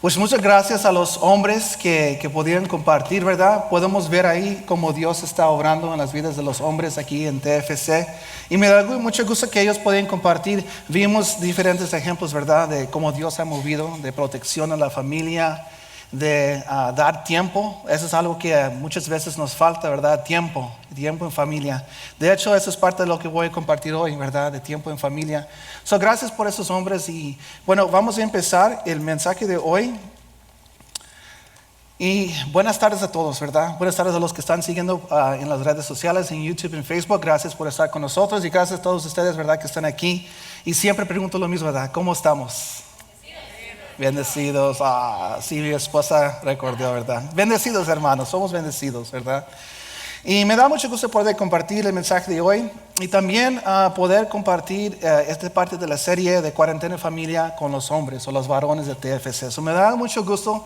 Pues muchas gracias a los hombres que pudieron compartir, ¿verdad? Podemos ver ahí cómo Dios está obrando en las vidas de los hombres aquí en TFC. Y me da mucho gusto que ellos pueden compartir. Vimos diferentes ejemplos, ¿verdad? De cómo Dios ha movido, de protección a la familia, de dar tiempo. Eso es algo que muchas veces nos falta, ¿verdad? Tiempo en familia. De hecho, eso es parte de lo que voy a compartir hoy, ¿verdad? De tiempo en familia. Gracias por esos hombres. Y bueno, vamos a empezar el mensaje de hoy. Y buenas tardes a todos, ¿verdad? Buenas tardes a los que están siguiendo en las redes sociales, en YouTube, en Facebook. Gracias por estar con nosotros y gracias a todos ustedes, ¿verdad? Que están aquí. Y siempre pregunto lo mismo, ¿verdad? ¿Cómo estamos? Bendecidos. Sí, mi esposa recordó, ¿verdad? Bendecidos, hermanos, somos bendecidos, ¿verdad? Y me da mucho gusto poder compartir el mensaje de hoy y también poder compartir esta parte de la serie de Cuarentena en Familia con los hombres o los varones de TFC. Me da mucho gusto.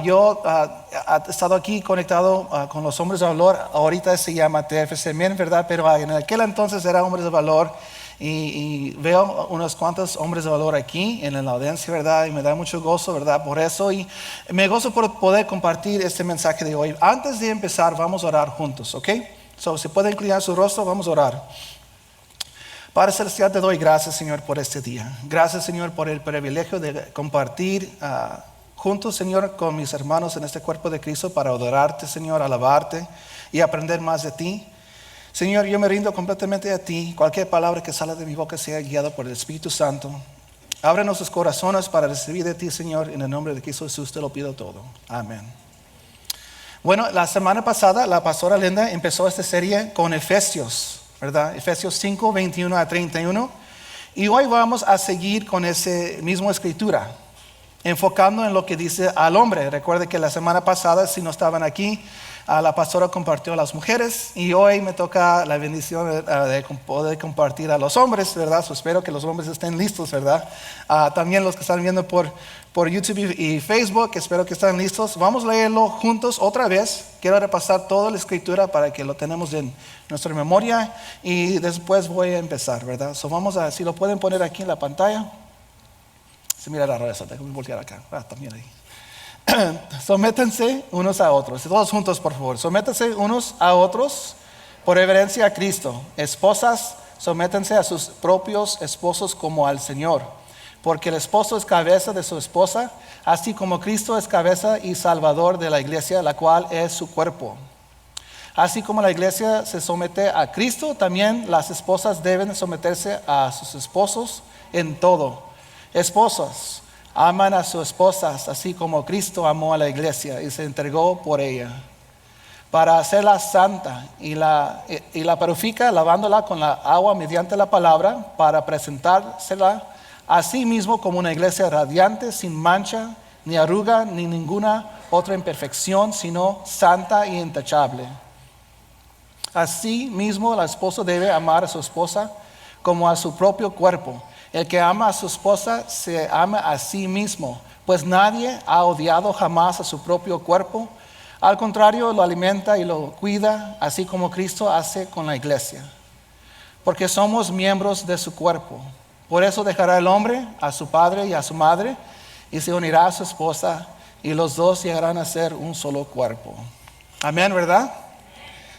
Yo he estado aquí conectado con los hombres de valor. Ahorita se llama TFC Men, ¿verdad? Pero en aquel entonces era hombres de valor. Y veo unos cuantos hombres de valor aquí en la audiencia, ¿verdad? Y me da mucho gozo, ¿verdad? Por eso. Y me gozo por poder compartir este mensaje de hoy. Antes de empezar, vamos a orar juntos, ¿ok? Si pueden inclinar su rostro, vamos a orar. Padre Celestial, te doy gracias, Señor, por este día. Gracias, Señor, por el privilegio de compartir juntos, Señor, con mis hermanos en este cuerpo de Cristo para adorarte, Señor, alabarte y aprender más de ti. Señor, yo me rindo completamente a ti. Cualquier palabra que salga de mi boca sea guiada por el Espíritu Santo. Abre nuestros corazones para recibir de ti, Señor. En el nombre de Cristo Jesús te lo pido todo. Amén. Bueno, la semana pasada la pastora Linda empezó esta serie con Efesios, ¿verdad? Efesios 5, 21 a 31. Y hoy vamos a seguir con esa misma escritura, enfocando en lo que dice al hombre. Recuerde que la semana pasada, si no estaban aquí, la pastora compartió a las mujeres y hoy me toca la bendición de poder compartir a los hombres, ¿verdad? Espero que los hombres estén listos, ¿verdad? También los que están viendo por YouTube y Facebook, espero que estén listos. Vamos a leerlo juntos otra vez. Quiero repasar toda la escritura para que lo tenemos en nuestra memoria y después voy a empezar, ¿verdad? Si lo pueden poner aquí en la pantalla. Se mira la risa, déjame voltear acá. También ahí. Sométanse unos a otros, todos juntos por favor. Sométanse unos a otros por reverencia a Cristo. Esposas, sométanse a sus propios esposos como al Señor, porque el esposo es cabeza de su esposa, así como Cristo es cabeza y salvador de la iglesia, la cual es su cuerpo. Así como la iglesia se somete a Cristo, también las esposas deben someterse a sus esposos en todo. Esposas, aman a sus esposas, así como Cristo amó a la iglesia y se entregó por ella, para hacerla santa y la purifica, lavándola con la agua mediante la palabra, para presentársela a sí mismo como una iglesia radiante, sin mancha, ni arruga, ni ninguna otra imperfección, sino santa y intachable. Así mismo, el esposo debe amar a su esposa como a su propio cuerpo. El que ama a su esposa se ama a sí mismo, pues nadie ha odiado jamás a su propio cuerpo. Al contrario, lo alimenta y lo cuida, así como Cristo hace con la iglesia. Porque somos miembros de su cuerpo. Por eso dejará el hombre a su padre y a su madre, y se unirá a su esposa, y los dos llegarán a ser un solo cuerpo. Amén, ¿verdad?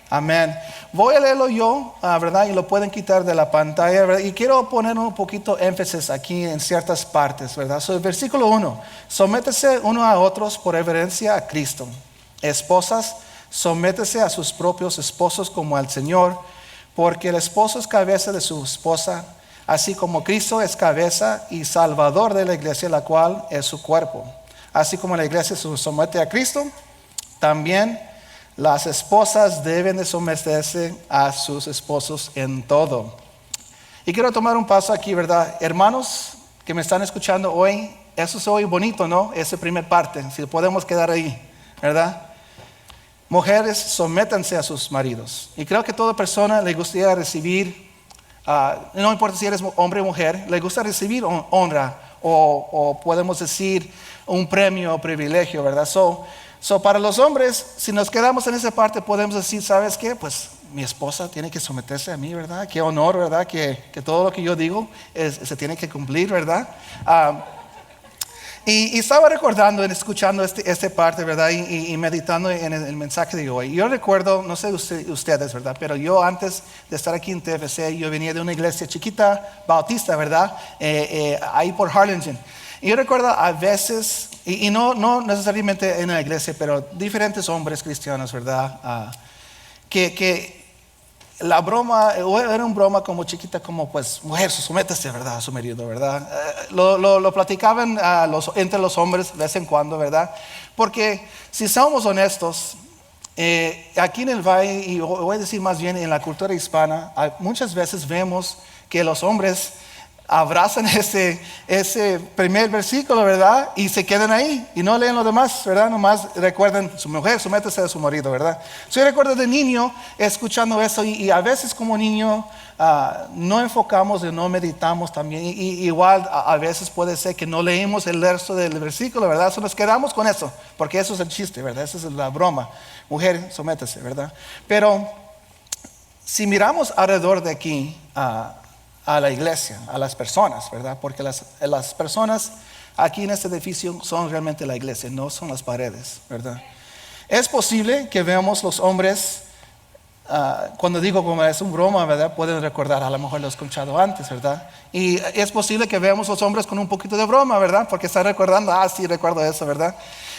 Amén. Voy a leerlo yo, ¿verdad? Y lo pueden quitar de la pantalla, ¿verdad? Y quiero poner un poquito énfasis aquí en ciertas partes, ¿verdad? El versículo 1. Sométese uno a otros por reverencia a Cristo. Esposas, sométese a sus propios esposos como al Señor, porque el esposo es cabeza de su esposa, así como Cristo es cabeza y salvador de la iglesia, la cual es su cuerpo. Así como la iglesia se somete a Cristo, también las esposas deben de someterse a sus esposos en todo. Y quiero tomar un paso aquí, ¿verdad? Hermanos que me están escuchando hoy, eso es hoy bonito, ¿no? Esa primera parte, si podemos quedar ahí, ¿verdad? Mujeres, sométanse a sus maridos. Y creo que a toda persona le gustaría recibir, no importa si eres hombre o mujer, le gusta recibir honra o podemos decir un premio o privilegio, ¿verdad? Para los hombres, si nos quedamos en esa parte, podemos decir, ¿sabes qué? Pues mi esposa tiene que someterse a mí, ¿verdad? Qué honor, ¿verdad? Que todo lo que yo digo se tiene que cumplir, ¿verdad? Y estaba recordando, escuchando este parte, ¿verdad? Y meditando en el mensaje de hoy. Yo recuerdo, no sé ustedes, ¿verdad? Pero yo antes de estar aquí en TFC, yo venía de una iglesia chiquita, bautista, ¿verdad? Ahí por Harlingen. Y yo recuerdo a veces, y no necesariamente en la iglesia, pero diferentes hombres cristianos, ¿verdad? Que la broma, era una broma como chiquita, como pues, mujer, sométese, ¿verdad? A su marido, ¿verdad? Lo platicaban entre los hombres de vez en cuando, ¿verdad? Porque si somos honestos, aquí en el Valle, y voy a decir más bien en la cultura hispana, muchas veces vemos que los hombres abrazan ese primer versículo, ¿verdad? Y se quedan ahí y no leen lo demás, ¿verdad? Nomás recuerden, su mujer, sométese a su marido, ¿verdad? Yo recuerdo de niño escuchando eso y a veces como niño no enfocamos y no meditamos también. Igual a veces puede ser que no leímos el resto del versículo, ¿verdad? So nos quedamos con eso, porque eso es el chiste, ¿verdad? Esa es la broma. Mujer, sométese, ¿verdad? Pero si miramos alrededor de aquí, a la iglesia, a las personas, ¿verdad? Porque las personas aquí en este edificio son realmente la iglesia, no son las paredes, ¿verdad? Es posible que veamos los hombres, cuando digo como es un broma, ¿verdad? Pueden recordar, a lo mejor lo he escuchado antes, ¿verdad? Y es posible que veamos los hombres con un poquito de broma, ¿verdad? Porque están recordando, sí, recuerdo eso, ¿verdad?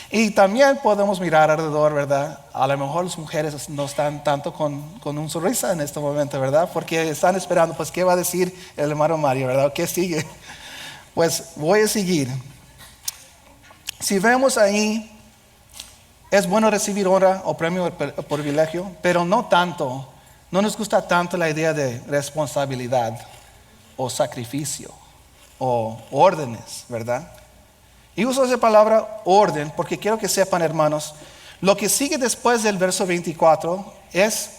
Y también podemos mirar alrededor, ¿verdad? A lo mejor las mujeres no están tanto con un sonrisa en este momento, ¿verdad? Porque están esperando, pues, ¿qué va a decir el hermano Mario, ¿verdad? ¿Qué sigue? Pues voy a seguir. Si vemos ahí, es bueno recibir honra o premio o privilegio, pero no tanto. No nos gusta tanto la idea de responsabilidad o sacrificio o órdenes, ¿verdad? Y uso esa palabra orden porque quiero que sepan, hermanos, lo que sigue después del verso 24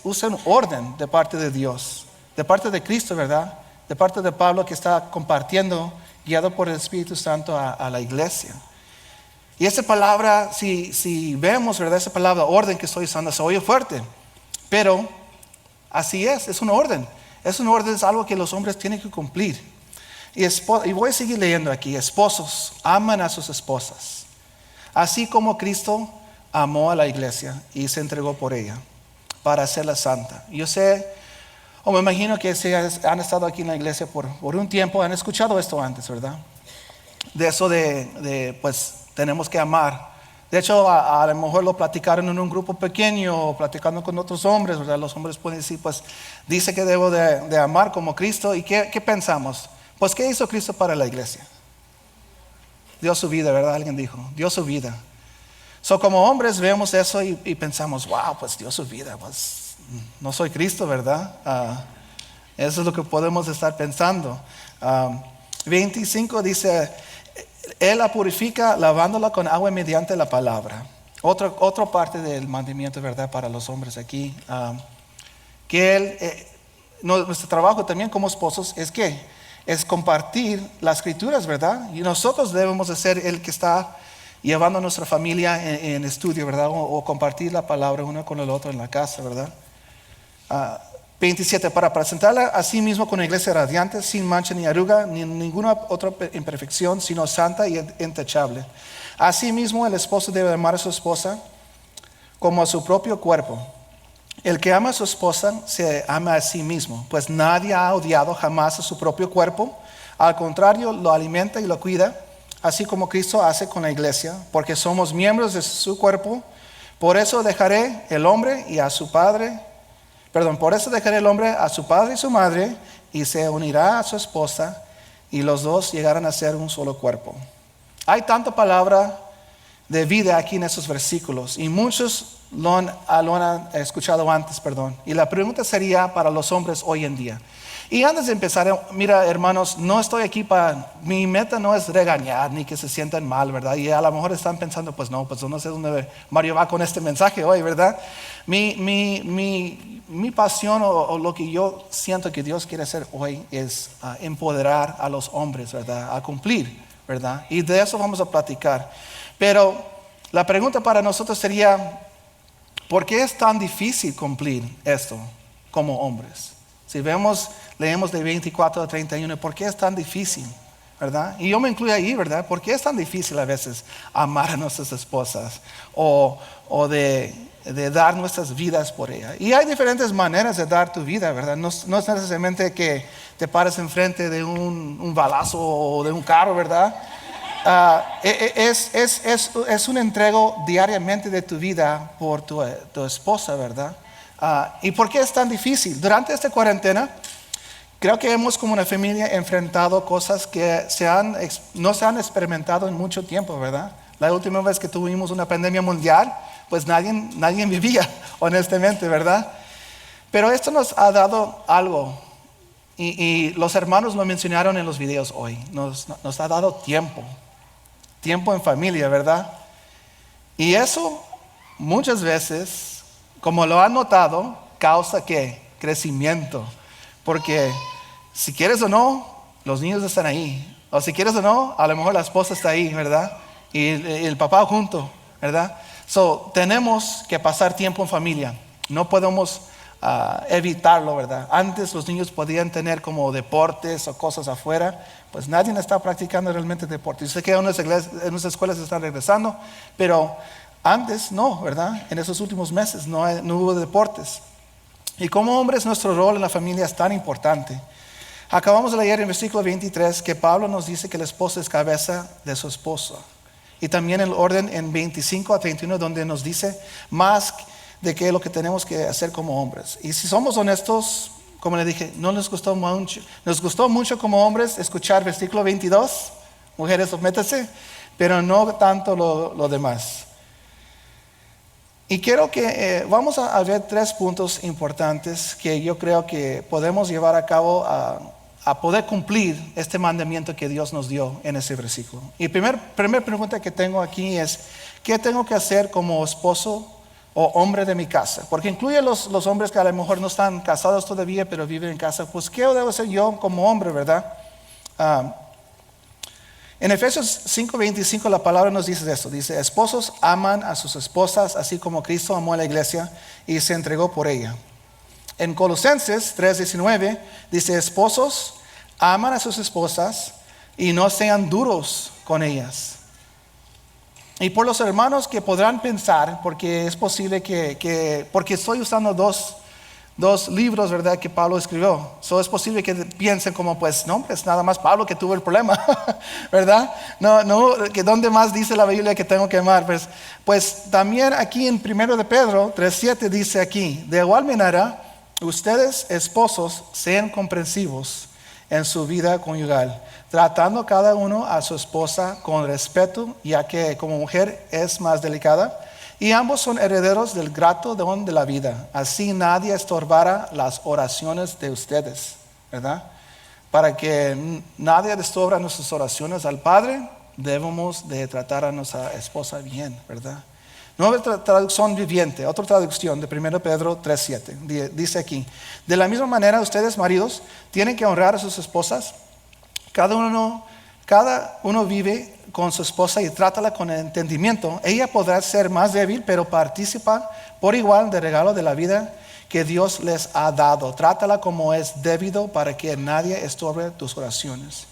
usa un orden de parte de Dios, de parte de Cristo, ¿verdad? De parte de Pablo que está compartiendo, guiado por el Espíritu Santo a la iglesia. Y esa palabra, si vemos, ¿verdad? Esa palabra orden que estoy usando se oye fuerte, pero así es un orden. Es un orden, es algo que los hombres tienen que cumplir. Y voy a seguir leyendo aquí. Esposos, aman a sus esposas, así como Cristo amó a la iglesia y se entregó por ella, para hacerla santa. Yo sé, o me imagino que si han estado aquí en la iglesia por un tiempo, han escuchado esto antes, ¿verdad? De eso pues, tenemos que amar. De hecho, a lo mejor lo platicaron en un grupo pequeño, o platicando con otros hombres, ¿verdad? Los hombres pueden decir, pues, dice que debo de amar como Cristo. ¿Y qué pensamos? Pues, ¿qué hizo Cristo para la iglesia? Dio su vida, ¿verdad? Alguien dijo, dio su vida. Como hombres vemos eso y pensamos, wow, pues dio su vida, pues no soy Cristo, ¿verdad? Eso es lo que podemos estar pensando. 25 dice, Él la purifica lavándola con agua mediante la palabra. Otra parte del mandamiento, ¿verdad? Para los hombres aquí. Que nuestro trabajo también como esposos es compartir las escrituras, ¿verdad? Y nosotros debemos de ser el que está llevando a nuestra familia en estudio, ¿verdad? O compartir la palabra uno con el otro en la casa, ¿verdad? 27, para presentarla a sí mismo con una iglesia radiante, sin mancha ni arruga, ni ninguna otra imperfección, sino santa y intachable. Asimismo, el esposo debe amar a su esposa como a su propio cuerpo. El que ama a su esposa se ama a sí mismo, pues nadie ha odiado jamás a su propio cuerpo. Al contrario, lo alimenta y lo cuida, así como Cristo hace con la iglesia, porque somos miembros de su cuerpo. Por eso dejaré el hombre a su padre y su madre, y se unirá a su esposa, y los dos llegarán a ser un solo cuerpo. Hay tanta palabra de vida aquí en esos versículos, y muchos lo han escuchado antes, Y la pregunta sería para los hombres hoy en día. Y antes de empezar, mira, hermanos, no estoy aquí mi meta no es regañar ni que se sientan mal, ¿verdad? Y a lo mejor están pensando, pues no sé dónde Mario va con este mensaje hoy, ¿verdad? Mi pasión o lo que yo siento que Dios quiere hacer hoy es empoderar a los hombres, ¿verdad? A cumplir, ¿verdad? Y de eso vamos a platicar. Pero la pregunta para nosotros sería, ¿por qué es tan difícil cumplir esto como hombres? Si leemos de 24 a 31, ¿por qué es tan difícil? ¿verdad? Y yo me incluyo ahí, ¿verdad? Porque es tan difícil a veces amar a nuestras esposas o de dar nuestras vidas por ella. Y hay diferentes maneras de dar tu vida, ¿verdad? No es necesariamente que te pares enfrente de un balazo o de un carro, ¿verdad? Es un entrego diariamente de tu vida por tu esposa, ¿verdad? ¿Y por qué es tan difícil? Durante esta cuarentena, creo que hemos como una familia enfrentado cosas que no se han experimentado en mucho tiempo, ¿verdad? La última vez que tuvimos una pandemia mundial, pues nadie vivía, honestamente, ¿verdad? Pero esto nos ha dado algo, y los hermanos lo mencionaron en los videos hoy, nos ha dado tiempo en familia, ¿verdad? Y eso muchas veces, como lo han notado, causa ¿qué? Crecimiento. Porque si quieres o no, los niños están ahí. O si quieres o no, a lo mejor la esposa está ahí, ¿verdad? Y el papá junto, ¿verdad? Tenemos que pasar tiempo en familia. No podemos evitarlo, ¿verdad? Antes los niños podían tener como deportes o cosas afuera. Pues nadie está practicando realmente deportes. Yo sé que en unas escuelas están regresando, pero antes no, ¿verdad? En esos últimos meses no hubo deportes. Y como hombres nuestro rol en la familia es tan importante. Acabamos de leer en versículo 23 que Pablo nos dice que el esposo es cabeza de su esposo. Y también el orden en 25 a 31 donde nos dice más de qué es lo que tenemos que hacer como hombres. Y si somos honestos, como le dije, no nos gustó mucho. Nos gustó mucho como hombres escuchar versículo 22, mujeres sométase, pero no tanto lo demás. Y quiero que vamos a ver 3 puntos importantes que yo creo que podemos llevar a cabo a poder cumplir este mandamiento que Dios nos dio en ese versículo. Y primera pregunta que tengo aquí es, ¿qué tengo que hacer como esposo o hombre de mi casa? Porque incluye los hombres que a lo mejor no están casados todavía, pero viven en casa. Pues, ¿qué debo hacer yo como hombre, verdad? En Efesios 5:25 la palabra nos dice esto. Dice, esposos aman a sus esposas, así como Cristo amó a la iglesia y se entregó por ella. En Colosenses 3:19 dice, esposos aman a sus esposas y no sean duros con ellas. Y por los hermanos que podrán pensar, porque es posible porque estoy usando dos libros, ¿verdad? Que Pablo escribió. Es posible que piensen como, pues, no, es nada más Pablo que tuvo el problema, ¿verdad? No, que ¿dónde más dice la Biblia que tengo que amar? Pues también aquí en 1 de Pedro 3:7 dice aquí, de igual manera, ustedes esposos sean comprensivos en su vida conyugal, tratando cada uno a su esposa con respeto, ya que como mujer es más delicada, y ambos son herederos del grato don de la vida. Así nadie estorbará las oraciones de ustedes, ¿verdad? Para que nadie estorbe nuestras oraciones al Padre, debemos de tratar a nuestra esposa bien, ¿verdad? Nueva traducción viviente, otra traducción de 1 Pedro 3:7. Dice aquí, de la misma manera ustedes maridos tienen que honrar a sus esposas. Cada uno vive con su esposa y trátala con entendimiento. Ella podrá ser más débil, pero participa por igual del regalo de la vida que Dios les ha dado. Trátala como es debido para que nadie estorbe tus oraciones.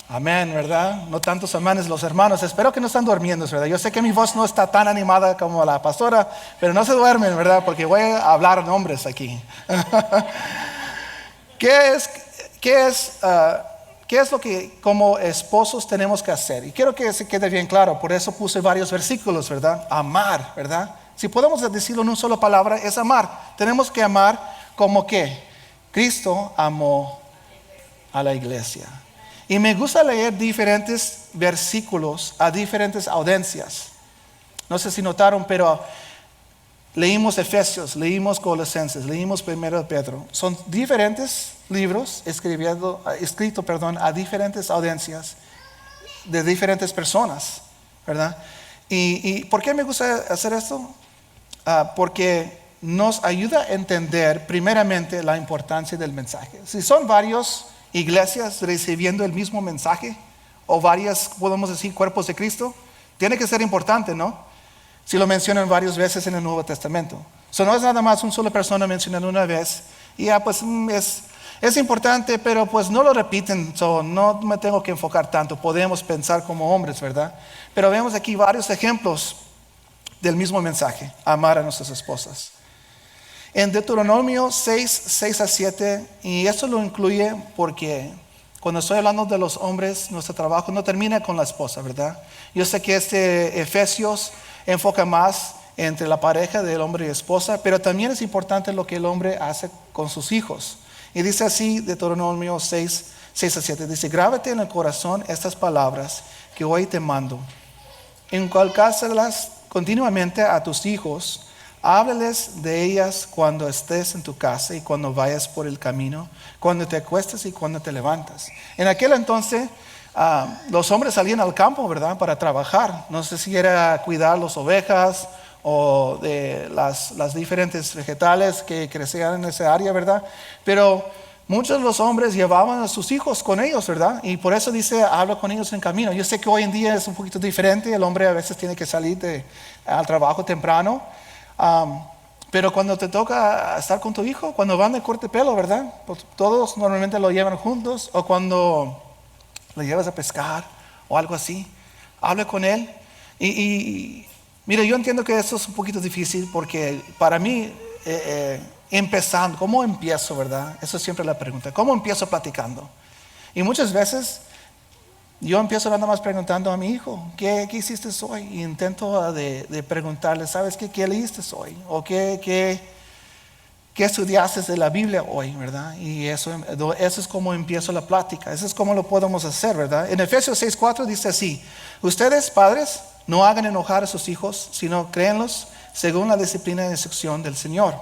Amén, ¿verdad? No tantos amanes los hermanos. Espero que no están durmiendo, ¿verdad? Yo sé que mi voz no está tan animada como la pastora, pero no se duermen, ¿verdad? Porque voy a hablar nombres aquí. ¿Qué es lo que como esposos tenemos que hacer? Y quiero que se quede bien claro, por eso puse varios versículos, ¿verdad? Amar, ¿verdad? Si podemos decirlo en una sola palabra, es amar. Tenemos que amar como que Cristo amó a la iglesia. Y me gusta leer diferentes versículos a diferentes audiencias. No sé si notaron, pero leímos Efesios, leímos Colosenses, leímos 1 Pedro. Son diferentes libros escritos a diferentes audiencias de diferentes personas, ¿verdad? ¿Y por qué me gusta hacer esto? Porque nos ayuda a entender primeramente la importancia del mensaje. Si son varios iglesias recibiendo el mismo mensaje o varias, podemos decir, cuerpos de Cristo, tiene que ser importante, ¿no? Si lo mencionan varias veces en el Nuevo Testamento. No es nada más una sola persona mencionando una vez y ya pues Es importante, pero pues no lo repiten, no me tengo que enfocar tanto. Podemos pensar como hombres, ¿verdad? Pero vemos aquí varios ejemplos del mismo mensaje, amar a nuestras esposas. En Deuteronomio 6:6-7, y esto lo incluye porque cuando estoy hablando de los hombres, nuestro trabajo no termina con la esposa, ¿verdad? Yo sé que Efesios enfoca más entre la pareja del hombre y esposa, pero también es importante lo que el hombre hace con sus hijos. Y dice así, Deuteronomio 6:6-7, dice: grábate en el corazón estas palabras que hoy te mando. Inculcárselas continuamente a tus hijos. Háblales de ellas cuando estés en tu casa y cuando vayas por el camino, cuando te acuestas y cuando te levantas. En aquel entonces los hombres salían al campo, ¿verdad? Para trabajar. No sé si era cuidar las ovejas o de las diferentes vegetales que crecían en esa área, ¿verdad? Pero muchos de los hombres llevaban a sus hijos con ellos, ¿verdad? Y por eso dice, habla con ellos en camino. Yo sé que hoy en día es un poquito diferente. El hombre a veces tiene que salir al trabajo temprano. Pero cuando te toca estar con tu hijo, cuando van de corte de pelo, ¿verdad? Pues todos normalmente lo llevan juntos, o cuando lo llevas a pescar o algo así, hable con él. Mira, yo entiendo que eso es un poquito difícil porque para mí, empezando, ¿cómo empiezo, verdad? Eso es siempre la pregunta. ¿Cómo empiezo platicando? Y muchas veces yo empiezo nada más preguntando a mi hijo, ¿qué hiciste hoy? Y intento de preguntarle, ¿sabes qué leíste hoy? ¿O qué estudiaste de la Biblia hoy, verdad? Y eso es como empiezo la plática. Eso es como lo podemos hacer, ¿verdad? En Efesios 6:4 dice así: ustedes, padres, no hagan enojar a sus hijos, sino créenlos según la disciplina y instrucción del Señor.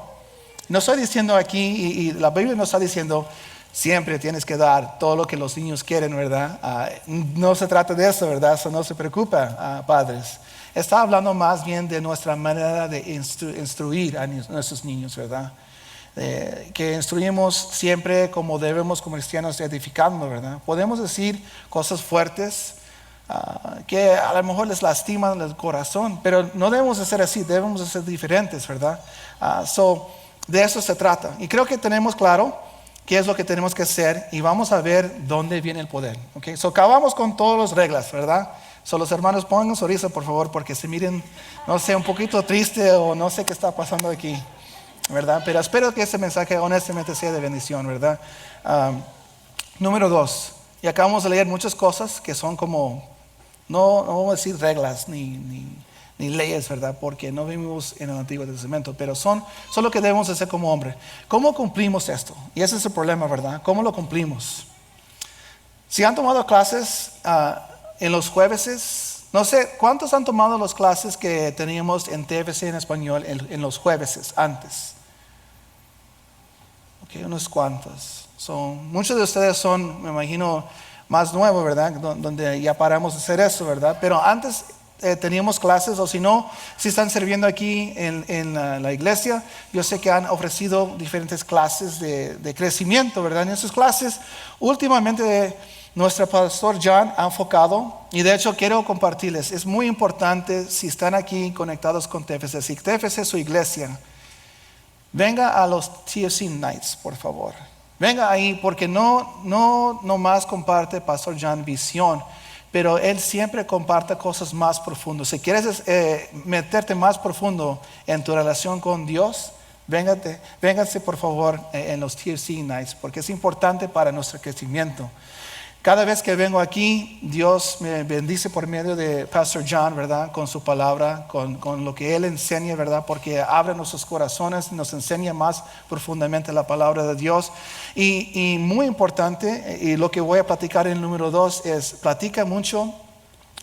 No estoy diciendo aquí, y la Biblia no está diciendo siempre tienes que dar todo lo que los niños quieren, ¿verdad? No se trata de eso, ¿verdad? Eso no se preocupa, padres. Está hablando más bien de nuestra manera de instruir a nuestros niños, ¿verdad? Que instruimos siempre como debemos, como cristianos, edificando, ¿verdad? Podemos decir cosas fuertes que a lo mejor les lastiman el corazón, pero no debemos de ser así, debemos de ser diferentes, ¿verdad? De eso se trata. Y creo que tenemos claro qué es lo que tenemos que hacer y vamos a ver dónde viene el poder. ¿Okay? Acabamos con todas las reglas, ¿verdad? Los hermanos pongan su risa, por favor, porque se miren, no sé, un poquito triste o no sé qué está pasando aquí, ¿verdad? Pero espero que este mensaje honestamente sea de bendición, ¿verdad? Número 2, y acabamos de leer muchas cosas que son como, no vamos a decir reglas ni leyes, ¿verdad? Porque no vivimos en el Antiguo Testamento, pero son lo que debemos hacer como hombre. ¿Cómo cumplimos esto? Y ese es el problema, ¿verdad? ¿Cómo lo cumplimos? Si han tomado clases en los jueves, no sé, ¿cuántos han tomado las clases que teníamos en TFC en español en los jueves antes? Ok, unos cuantos. Muchos de ustedes son, me imagino, más nuevos, ¿verdad? Donde ya paramos de hacer eso, ¿verdad? Pero antes teníamos clases, o si no, si están sirviendo aquí en la iglesia, yo sé que han ofrecido diferentes clases de crecimiento, ¿verdad? En esas clases, últimamente nuestro pastor John ha enfocado, y de hecho quiero compartirles, es muy importante si están aquí conectados con TFC, si TFC es su iglesia, venga a los TFC Nights, por favor. Venga ahí, porque no más comparte pastor John visión, pero él siempre comparte cosas más profundas. Si quieres meterte más profundo en tu relación con Dios, vénganse por favor en los TFC Nights, porque es importante para nuestro crecimiento. Cada vez que vengo aquí, Dios me bendice por medio de Pastor John, ¿verdad? Con su palabra, con lo que él enseña, ¿verdad? Porque abre nuestros corazones, nos enseña más profundamente la palabra de Dios. Y muy importante, y lo que voy a platicar en el número 2 es, platica mucho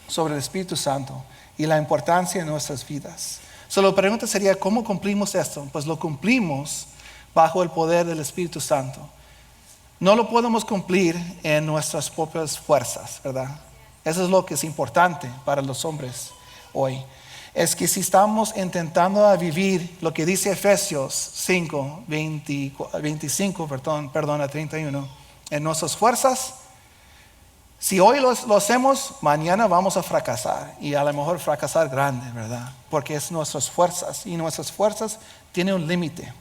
sobre el Espíritu Santo y la importancia en nuestras vidas. La pregunta sería, ¿cómo cumplimos esto? Pues lo cumplimos bajo el poder del Espíritu Santo. No lo podemos cumplir en nuestras propias fuerzas, ¿verdad? Eso es lo que es importante para los hombres hoy. Es que si estamos intentando vivir lo que dice Efesios 5, 25, a 31, en nuestras fuerzas, si hoy lo hacemos, mañana vamos a fracasar. Y a lo mejor fracasar grande, ¿verdad? Porque es nuestras fuerzas. Y nuestras fuerzas tienen un límite.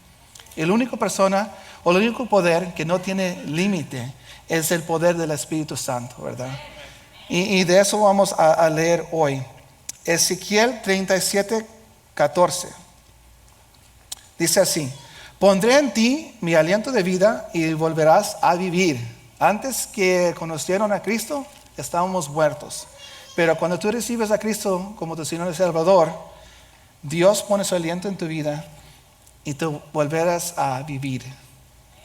El único persona o el único poder que no tiene límite es el poder del Espíritu Santo, ¿verdad? Y de eso vamos a leer hoy. Ezequiel 37:14. Dice así: pondré en ti mi aliento de vida y volverás a vivir. Antes que conocieron a Cristo, estábamos muertos. Pero cuando tú recibes a Cristo como tu Señor y Salvador, Dios pone su aliento en tu vida y tú volverás a vivir.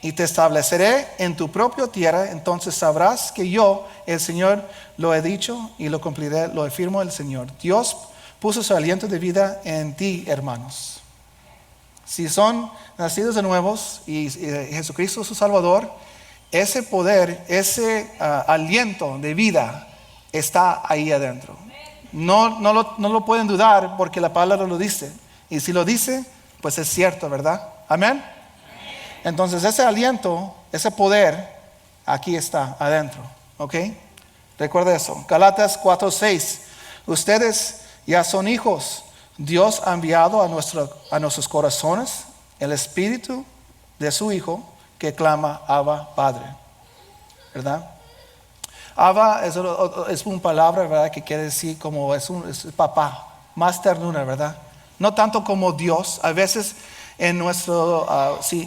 Y te estableceré en tu propia tierra, entonces sabrás que yo, el Señor, lo he dicho y lo cumpliré, lo afirmó el Señor. Dios puso su aliento de vida en ti, hermanos. Si son nacidos de nuevos y Jesucristo es su Salvador, ese poder, ese aliento de vida está ahí adentro. No lo pueden dudar porque la palabra lo dice. Y si lo dice, pues es cierto, ¿verdad? Amén. Entonces ese aliento, ese poder, aquí está adentro. ¿Ok? Recuerda eso. Gálatas 4:6. Ustedes ya son hijos. Dios ha enviado a nuestros corazones el Espíritu de su Hijo que clama Abba, Padre. ¿Verdad? Abba es una palabra, ¿verdad?, que quiere decir como es papá, más ternura, ¿verdad? No tanto como Dios. A veces en nuestro, si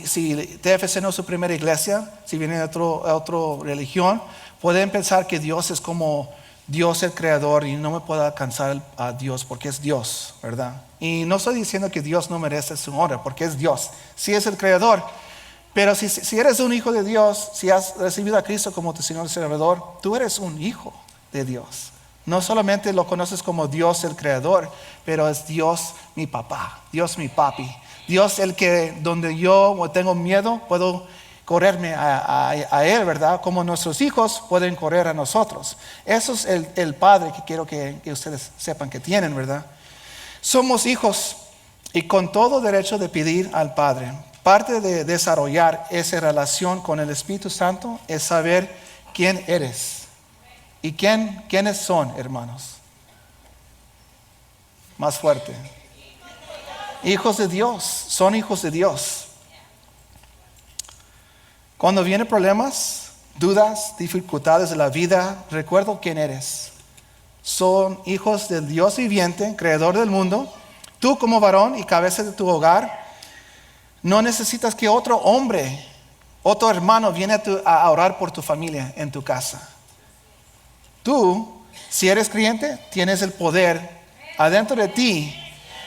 TFC no es su primera iglesia, si viene de otra religión, pueden pensar que Dios es como Dios el creador y no me puedo alcanzar a Dios porque es Dios, ¿verdad? Y no estoy diciendo que Dios no merece su honra porque es Dios, sí es el creador. Pero si eres un hijo de Dios, si has recibido a Cristo como tu Señor y Salvador, tú eres un hijo de Dios. No solamente lo conoces como Dios el creador, pero es Dios mi papá, Dios mi papi. Dios el que donde yo tengo miedo puedo correrme a Él, ¿verdad? Como nuestros hijos pueden correr a nosotros. Eso es el Padre que quiero que ustedes sepan que tienen, ¿verdad? Somos hijos y con todo derecho de pedir al Padre. Parte de desarrollar esa relación con el Espíritu Santo es saber quién eres y quiénes son, hermanos. Más fuerte. Hijos de Dios, son hijos de Dios. Cuando vienen problemas, dudas, dificultades de la vida, recuerda quién eres. Son hijos del Dios viviente, creador del mundo. Tú como varón y cabeza de tu hogar, no necesitas que otro hombre, otro hermano viene a orar por tu familia en tu casa. Tú, si eres creyente, tienes el poder adentro de ti.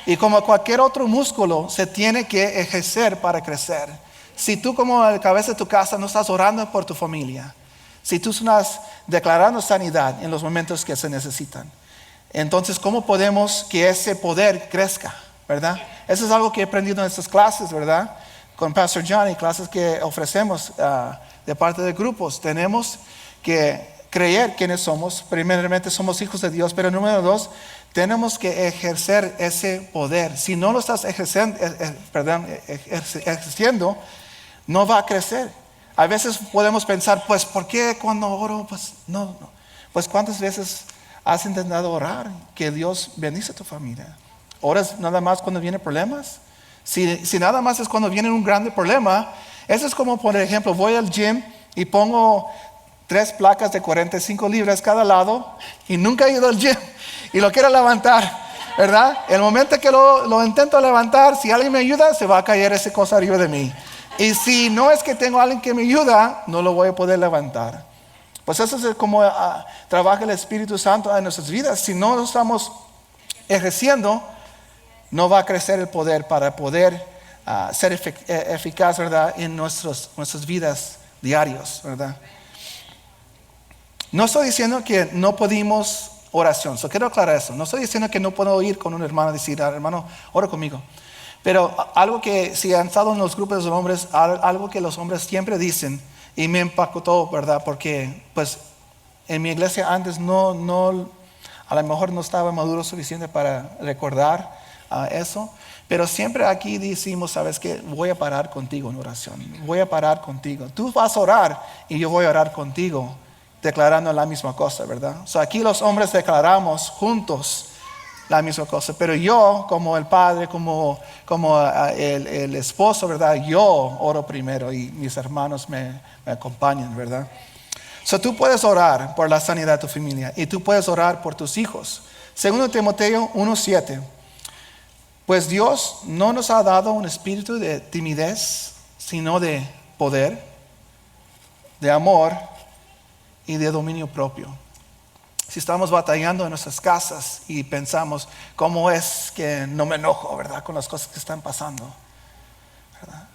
Y como cualquier otro músculo, se tiene que ejercer para crecer. Si tú como cabeza de tu casa no estás orando por tu familia, si tú estás declarando sanidad en los momentos que se necesitan, entonces ¿cómo podemos que ese poder crezca? ¿Verdad? Eso es algo que he aprendido en estas clases, ¿verdad? Con Pastor Johnny, clases que ofrecemos de parte de grupos. Tenemos que creer quiénes somos. Primeramente somos hijos de Dios, pero número 2, tenemos que ejercer ese poder. Si no lo estás ejerciendo, no va a crecer. A veces podemos pensar, pues, ¿por qué cuando oro? Pues no. Pues, ¿cuántas veces has intentado orar que Dios bendice a tu familia? ¿Oras nada más cuando vienen problemas? Si nada más es cuando viene un grande problema, eso es como, por ejemplo, voy al gym y pongo 3 placas de 45 libras cada lado y nunca he ido al gym y lo quiero levantar, ¿verdad? El momento que lo intento levantar, si alguien me ayuda, se va a caer esa cosa arriba de mí. Y si no es que tengo a alguien que me ayuda, no lo voy a poder levantar. Pues eso es como trabaja el Espíritu Santo en nuestras vidas. Si no lo estamos ejerciendo, no va a crecer el poder para poder ser eficaz, ¿verdad? En nuestras vidas diarias, ¿verdad? No estoy diciendo que no pedimos oración. Quiero aclarar eso. No estoy diciendo que no puedo ir con un hermano y decir, hermano, ora conmigo. Pero algo que si han estado en los grupos de hombres, algo que los hombres siempre dicen, y me impactó, ¿verdad? Porque pues en mi iglesia antes a lo mejor no estaba maduro suficiente para recordar eso, pero siempre aquí decimos, ¿sabes qué? Voy a parar contigo en oración, voy a parar contigo. Tú vas a orar y yo voy a orar contigo, declarando la misma cosa, ¿verdad? Aquí los hombres declaramos juntos la misma cosa. Pero yo, como el padre, como el esposo, ¿verdad? Yo oro primero y mis hermanos me acompañan, ¿verdad? So, tú puedes orar por la sanidad de tu familia y tú puedes orar por tus hijos. Segundo Timoteo 1:7. Pues Dios no nos ha dado un espíritu de timidez, sino de poder, de amor y de dominio propio. Si estamos batallando en nuestras casas y pensamos, ¿cómo es que no me enojo, verdad, con las cosas que están pasando? ¿Verdad?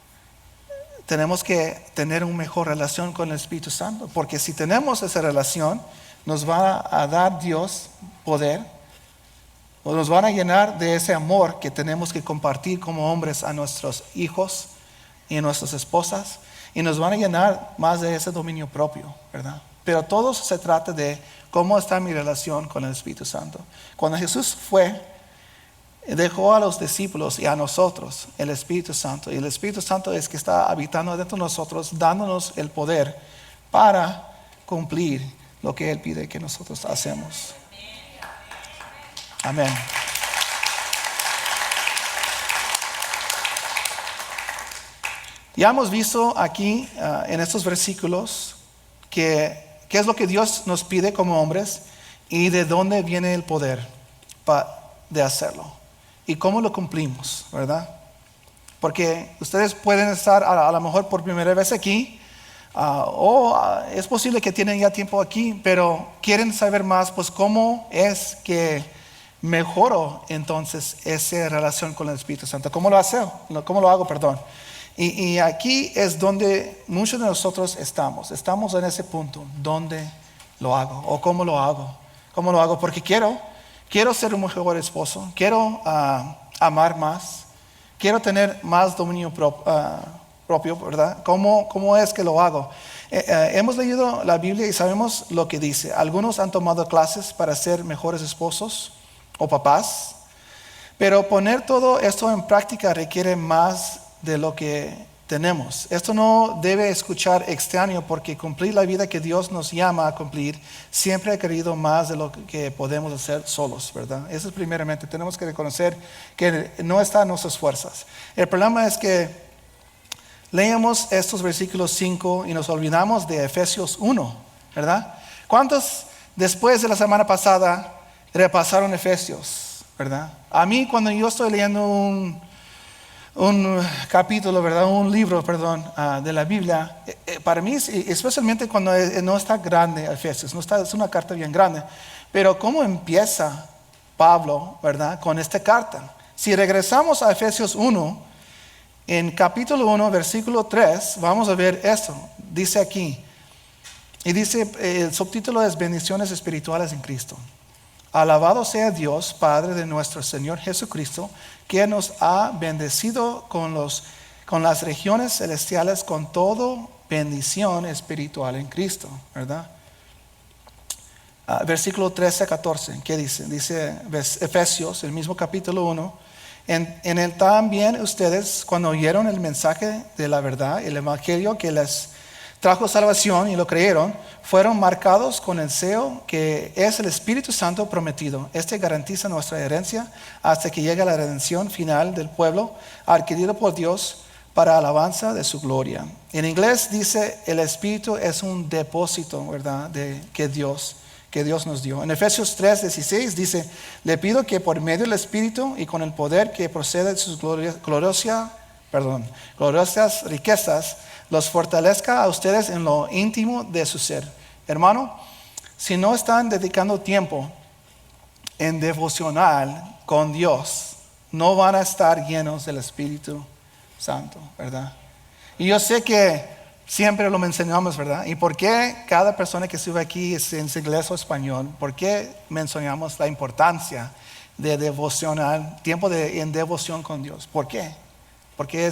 Tenemos que tener una mejor relación con el Espíritu Santo, porque si tenemos esa relación, nos va a dar Dios poder, o nos van a llenar de ese amor que tenemos que compartir como hombres a nuestros hijos y a nuestras esposas, y nos van a llenar más de ese dominio propio, ¿verdad? Pero todo se trata de cómo está mi relación con el Espíritu Santo. Cuando Jesús fue, dejó a los discípulos y a nosotros el Espíritu Santo. Y el Espíritu Santo es que está habitando dentro de nosotros, dándonos el poder para cumplir lo que Él pide que nosotros hacemos. Amén. Ya hemos visto aquí en estos versículos qué es lo que Dios nos pide como hombres y de dónde viene el poder de hacerlo y cómo lo cumplimos, ¿verdad? Porque ustedes pueden estar a lo mejor por primera vez aquí es posible que tienen ya tiempo aquí, pero quieren saber más, pues cómo es que mejoro entonces esa relación con el Espíritu Santo. ¿Cómo lo hago? Y aquí es donde muchos de nosotros estamos en ese punto, ¿dónde lo hago? ¿O cómo lo hago? Porque quiero ser un mejor esposo, quiero amar más, quiero tener más dominio propio, ¿verdad? ¿Cómo es que lo hago? Hemos leído la Biblia y sabemos lo que dice. Algunos han tomado clases para ser mejores esposos o papás, pero poner todo esto en práctica requiere más de lo que tenemos. Esto no debe escuchar extraño, porque cumplir la vida que Dios nos llama a cumplir siempre ha querido más de lo que podemos hacer solos, ¿verdad? Eso es primeramente, tenemos que reconocer que no está en nuestras fuerzas. El problema es que leemos estos versículos 5 y nos olvidamos de Efesios 1, ¿verdad? ¿Cuántos después de la semana pasada repasaron Efesios, verdad? A mí, cuando yo estoy leyendo un capítulo, ¿verdad? Un libro, de la Biblia, para mí, especialmente cuando no está grande Efesios, es una carta bien grande, pero ¿cómo empieza Pablo, verdad, con esta carta? Si regresamos a Efesios 1, en capítulo 1, versículo 3, vamos a ver esto. Dice aquí, y dice, el subtítulo es Bendiciones espirituales en Cristo. Alabado sea Dios, Padre de nuestro Señor Jesucristo, que nos ha bendecido con las regiones celestiales con toda bendición espiritual en Cristo, ¿verdad? Versículo 13-14, ¿qué dice? Dice Efesios, el mismo capítulo 1. En él también ustedes, cuando oyeron el mensaje de la verdad, el evangelio que les trajo salvación y lo creyeron, fueron marcados con el sello que es el Espíritu Santo prometido. Este garantiza nuestra herencia hasta que llegue la redención final del pueblo adquirido por Dios para alabanza de su gloria. En inglés dice el Espíritu es un depósito, ¿verdad? Que Dios nos dio. En Efesios 3:16 dice, le pido que por medio del Espíritu y con el poder que procede de sus gloriosas riquezas, los fortalezca a ustedes en lo íntimo de su ser. Hermano, si no están dedicando tiempo en devocional con Dios, no van a estar llenos del Espíritu Santo, ¿verdad? Y yo sé que siempre lo mencionamos, ¿verdad? ¿Y por qué cada persona que sube aquí es en inglés o español? ¿Por qué mencionamos la importancia de devocional, tiempo en devoción con Dios? ¿Por qué? Porque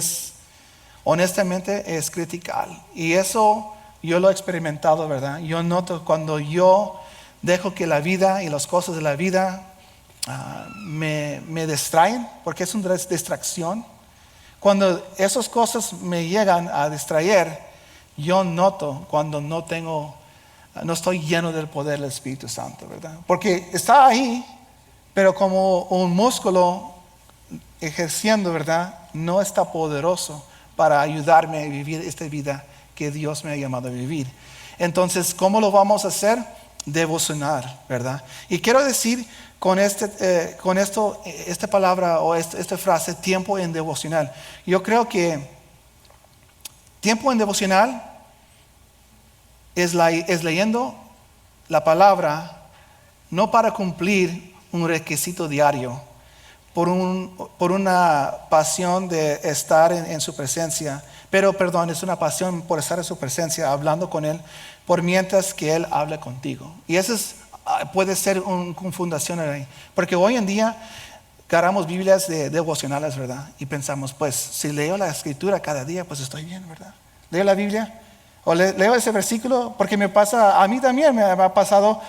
honestamente es critical. Y eso yo lo he experimentado, ¿verdad? Yo noto cuando yo dejo que la vida y las cosas de la vida me distraen, porque es una distracción. Cuando esas cosas me llegan a distraer, yo noto cuando no estoy lleno del poder del Espíritu Santo, ¿verdad? Porque está ahí, pero como un músculo ejerciendo, ¿verdad? No está poderoso para ayudarme a vivir esta vida que Dios me ha llamado a vivir. Entonces, ¿cómo lo vamos a hacer? Devocionar, ¿verdad? Y quiero decir con esta palabra o esta frase, tiempo en devocional. Yo creo que tiempo en devocional es leyendo la palabra no para cumplir un requisito diario, por una pasión de estar en su presencia, pero perdón, es una pasión por estar en su presencia, hablando con Él, por mientras que Él habla contigo. Y eso puede ser una confundación ahí, porque hoy en día agarramos Biblias devocionales, ¿verdad? Y pensamos, pues, si leo la Escritura cada día, pues estoy bien, ¿verdad? Leo la Biblia, o leo ese versículo, porque me pasa, a mí también me ha pasado,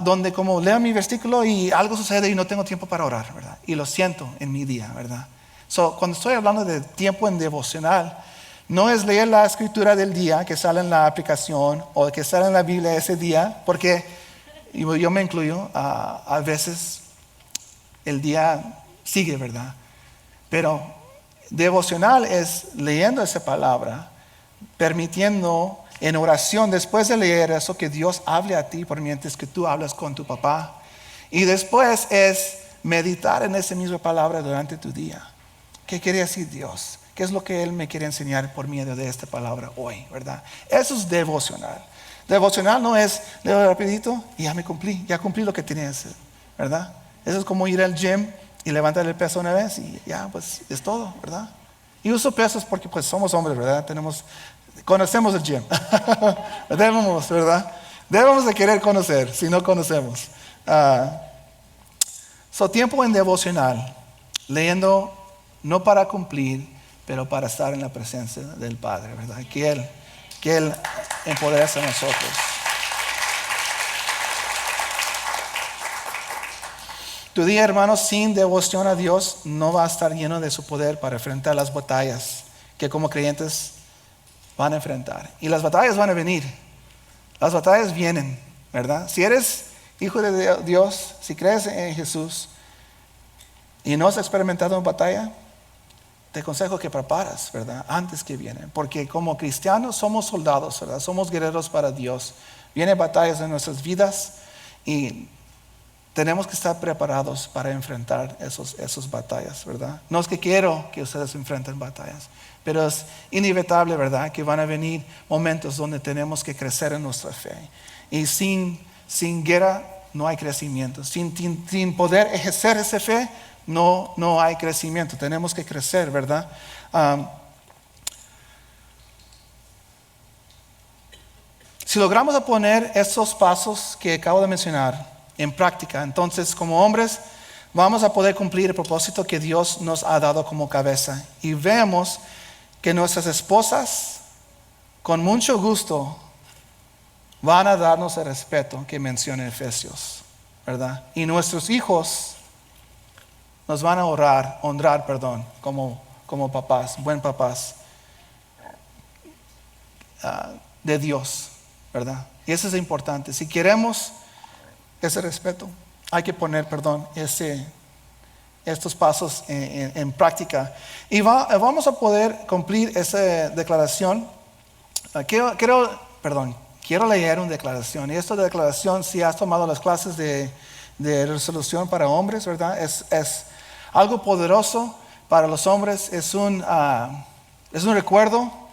donde como leo mi versículo y algo sucede y no tengo tiempo para orar, ¿verdad? Y lo siento en mi día, ¿verdad? Cuando estoy hablando de tiempo en devocional, no es leer la Escritura del día que sale en la aplicación o que sale en la Biblia ese día, porque yo me incluyo, a veces el día sigue, ¿verdad? Pero devocional es leyendo esa palabra, permitiendo en oración, después de leer eso, que Dios hable a ti por mientras que tú hablas con tu papá. Y después es meditar en esa misma palabra durante tu día. ¿Qué quiere decir Dios? ¿Qué es lo que Él me quiere enseñar por medio de esta palabra hoy, verdad? Eso es devocional. Devocional no es leo rapidito y ya cumplí lo que tenía que hacer, ¿verdad? Eso es como ir al gym y levantar el peso una vez y ya, pues es todo, ¿verdad? Y uso pesos porque pues somos hombres, ¿verdad? Conocemos el gym. Debemos, ¿verdad? Debemos de querer conocer, si no conocemos. Tiempo en devocional, leyendo no para cumplir, pero para estar en la presencia del Padre, ¿verdad? Que Él empodere a nosotros. Tu día, hermanos, sin devoción a Dios no va a estar lleno de su poder para enfrentar las batallas que como creyentes van a enfrentar. Y las batallas van a venir. Las batallas vienen, ¿verdad? Si eres hijo de Dios, si crees en Jesús y no has experimentado una batalla, te aconsejo que preparas, ¿verdad? Antes que vienen. Porque como cristianos somos soldados, ¿verdad? Somos guerreros para Dios. Vienen batallas en nuestras vidas y tenemos que estar preparados para enfrentar esas batallas, ¿verdad? No es que quiero que ustedes enfrenten batallas, pero es inevitable, ¿verdad? Que van a venir momentos donde tenemos que crecer en nuestra fe. Y sin guerra no hay crecimiento. Sin poder ejercer esa fe, no hay crecimiento. Tenemos que crecer, ¿verdad? Si logramos poner estos pasos que acabo de mencionar en práctica, entonces como hombres vamos a poder cumplir el propósito que Dios nos ha dado como cabeza. Y vemos que nuestras esposas con mucho gusto van a darnos el respeto que menciona Efesios, ¿verdad? Y nuestros hijos nos van a honrar, como papás, buen papás de Dios, ¿verdad? Y eso es importante. Si queremos ese respeto, hay que poner, estos pasos en práctica. Y vamos a poder cumplir esa declaración. Quiero leer una declaración. Y esta declaración, si has tomado las clases de resolución para hombres, ¿verdad? Es algo poderoso para los hombres. Es un recuerdo.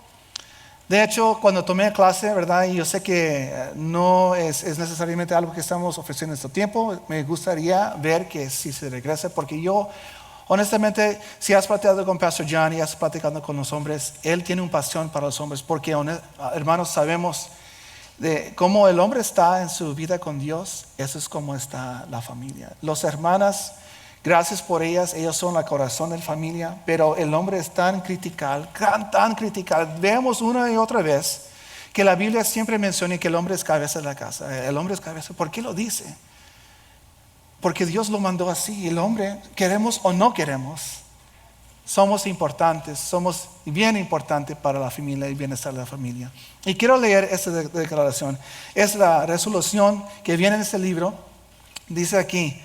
De hecho, cuando tomé clase, ¿verdad? Y yo sé que no es necesariamente algo que estamos ofreciendo en este tiempo. Me gustaría ver que si se regrese, porque yo, honestamente, si has platicado con Pastor John y has platicado con los hombres, él tiene una pasión para los hombres, porque hermanos, sabemos de cómo el hombre está en su vida con Dios, eso es como está la familia. Las hermanas, gracias por ellas son el corazón de la familia, pero el hombre es tan critical. Vemos una y otra vez que la Biblia siempre menciona que el hombre es cabeza de la casa. El hombre es cabeza. ¿Por qué lo dice? Porque Dios lo mandó así. El hombre, queremos o no queremos, somos importantes, somos bien importantes para la familia y el bienestar de la familia. Y quiero leer esta declaración. Es la resolución que viene en este libro. Dice aquí: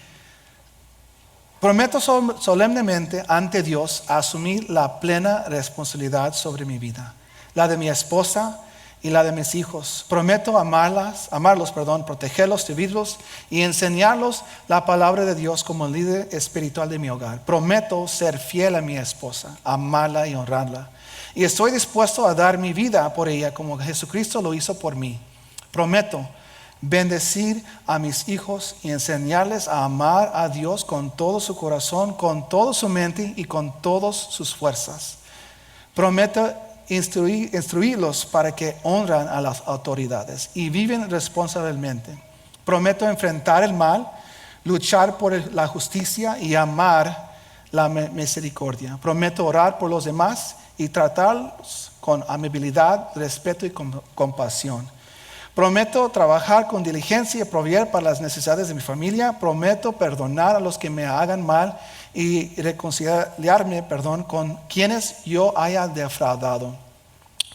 Prometo solemnemente ante Dios asumir la plena responsabilidad sobre mi vida, la de mi esposa y la de mis hijos. Prometo amarlos, protegerlos, servirlos y enseñarlos la palabra de Dios como líder espiritual de mi hogar. Prometo ser fiel a mi esposa, amarla y honrarla. Y estoy dispuesto a dar mi vida por ella como Jesucristo lo hizo por mí. Prometo bendecir a mis hijos y enseñarles a amar a Dios con todo su corazón, con toda su mente y con todas sus fuerzas. Prometo instruirlos para que honran a las autoridades y viven responsablemente. Prometo enfrentar el mal, luchar por la justicia y amar la misericordia. Prometo orar por los demás y tratarlos con amabilidad, respeto y compasión. Prometo trabajar con diligencia y proveer para las necesidades de mi familia. Prometo perdonar a los que me hagan mal y reconciliarme, con quienes yo haya defraudado.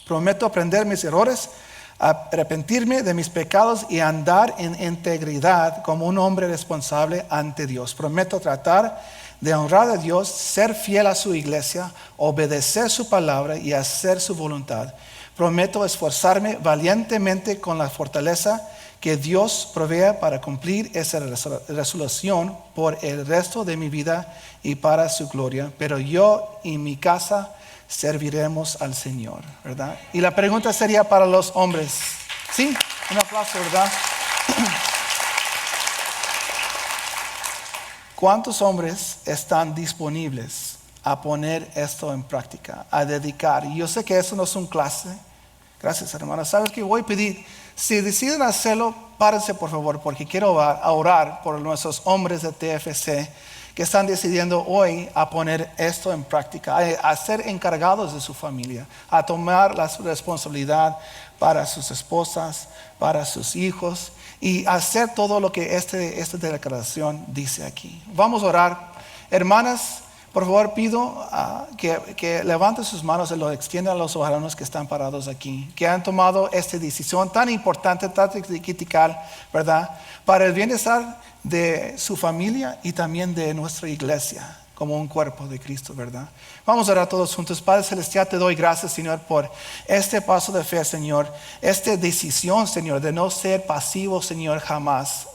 Prometo aprender mis errores, arrepentirme de mis pecados y andar en integridad como un hombre responsable ante Dios. Prometo tratar de honrar a Dios, ser fiel a su iglesia, obedecer su palabra y hacer su voluntad. Prometo esforzarme valientemente con la fortaleza que Dios provea para cumplir esa resolución por el resto de mi vida y para su gloria. Pero yo y mi casa serviremos al Señor, ¿verdad? Y la pregunta sería para los hombres. Sí, un aplauso, ¿verdad? ¿Cuántos hombres están disponibles a poner esto en práctica, a dedicar? Y yo sé que eso no es un clase. Gracias, hermana. ¿Sabes qué? Voy a pedir, si deciden hacerlo, párense por favor, porque quiero orar por nuestros hombres de TFC que están decidiendo hoy a poner esto en práctica, a ser encargados de su familia, a tomar la responsabilidad para sus esposas, para sus hijos y hacer todo lo que esta declaración dice aquí. Vamos a orar. Hermanas, por favor pido que levanten sus manos y lo extiendan a los varones que están parados aquí, que han tomado esta decisión tan importante, tan critical, ¿verdad? Para el bienestar de su familia y también de nuestra iglesia como un cuerpo de Cristo, ¿verdad? Vamos a orar todos juntos. Padre Celestial, te doy gracias, Señor, por este paso de fe, Señor. Esta decisión, Señor, de no ser pasivos, Señor, jamás.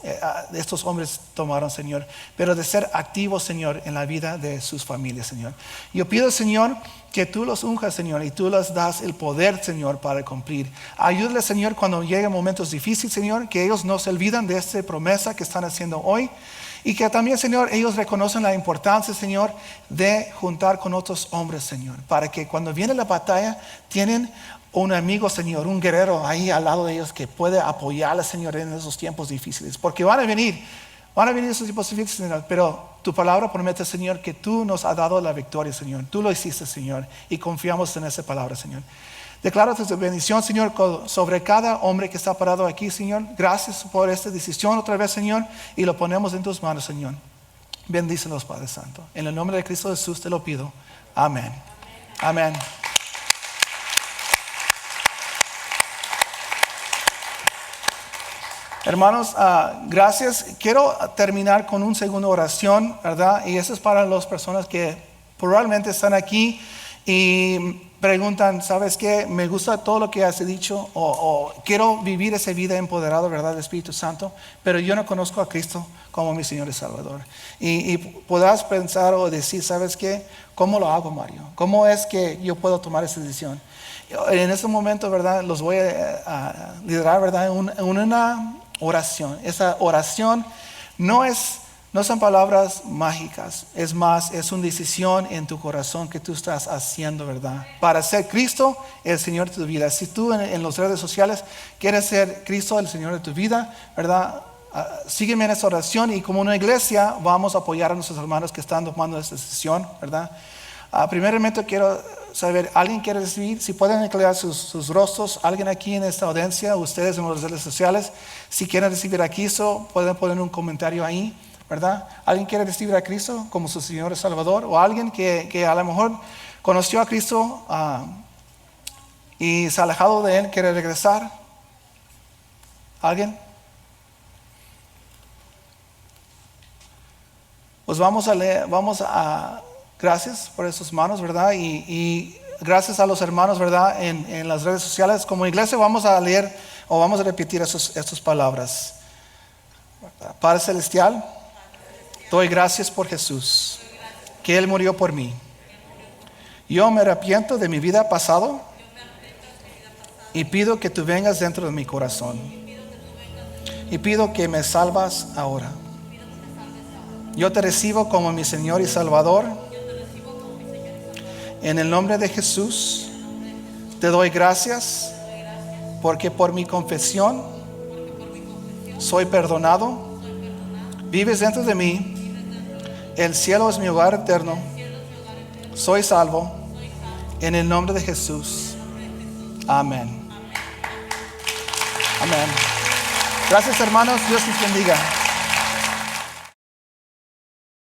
Estos hombres tomaron, Señor, pero de ser activos, Señor, en la vida de sus familias, Señor. Yo pido, Señor, que tú los unjas, Señor, y tú les das el poder, Señor, para cumplir. Ayúdales, Señor, cuando lleguen momentos difíciles, Señor, que ellos no se olvidan de esta promesa que están haciendo hoy. Y que también, Señor, ellos reconocen la importancia, Señor, de juntar con otros hombres, Señor. Para que cuando viene la batalla, tienen un amigo, Señor, un guerrero ahí al lado de ellos que puede apoyarles, Señor, en esos tiempos difíciles. Porque van a venir esos tiempos difíciles, Señor. Pero tu palabra promete, Señor, que tú nos has dado la victoria, Señor. Tú lo hiciste, Señor. Y confiamos en esa palabra, Señor. Declaro tu bendición, Señor, sobre cada hombre que está parado aquí, Señor. Gracias por esta decisión otra vez, Señor. Y lo ponemos en tus manos, Señor. Bendícelos, Padre Santo. En el nombre de Cristo Jesús te lo pido. Amén. Amén. Hermanos, gracias. Quiero terminar con una segunda oración, ¿verdad? Y eso es para las personas que probablemente están aquí y preguntan, ¿sabes qué? Me gusta todo lo que has dicho o quiero vivir esa vida empoderada, ¿verdad? Del Espíritu Santo, pero yo no conozco a Cristo como mi Señor y Salvador. Y podrás pensar o decir, ¿sabes qué? ¿Cómo lo hago, Mario? ¿Cómo es que yo puedo tomar esa decisión? En este momento, ¿verdad? Los voy a liderar, ¿verdad? En una oración. Esa oración no son palabras mágicas, es más, es una decisión en tu corazón que tú estás haciendo, ¿verdad? Para ser Cristo el Señor de tu vida. Si tú en las redes sociales quieres ser Cristo el Señor de tu vida, ¿verdad? Sígueme en esa oración y como una iglesia vamos a apoyar a nuestros hermanos que están tomando esta decisión, ¿verdad? Primeramente quiero saber, ¿alguien quiere recibir? Si pueden declarar sus rostros, alguien aquí en esta audiencia, ustedes en las redes sociales, si quieren recibir a Cristo, pueden poner un comentario ahí, ¿verdad? ¿Alguien quiere recibir a Cristo como su Señor y Salvador? O alguien que a lo mejor conoció a Cristo y se ha alejado de Él, quiere regresar. ¿Alguien? Pues vamos a leer, gracias por esos manos, ¿verdad? Y gracias a los hermanos, ¿verdad? En las redes sociales. Como iglesia vamos a leer o vamos a repetir estas palabras. Padre Celestial, doy gracias por Jesús, que Él murió por mí. Yo me arrepiento de mi vida pasada y pido que tú vengas dentro de mi corazón. Y pido que me salvas ahora. Yo te recibo como mi Señor y Salvador. En el nombre de Jesús te doy gracias porque por mi confesión soy perdonado. Vives dentro de mí. El cielo es mi hogar eterno. Soy salvo. En el nombre de Jesús. Amén. Amén. Gracias, hermanos. Dios les bendiga.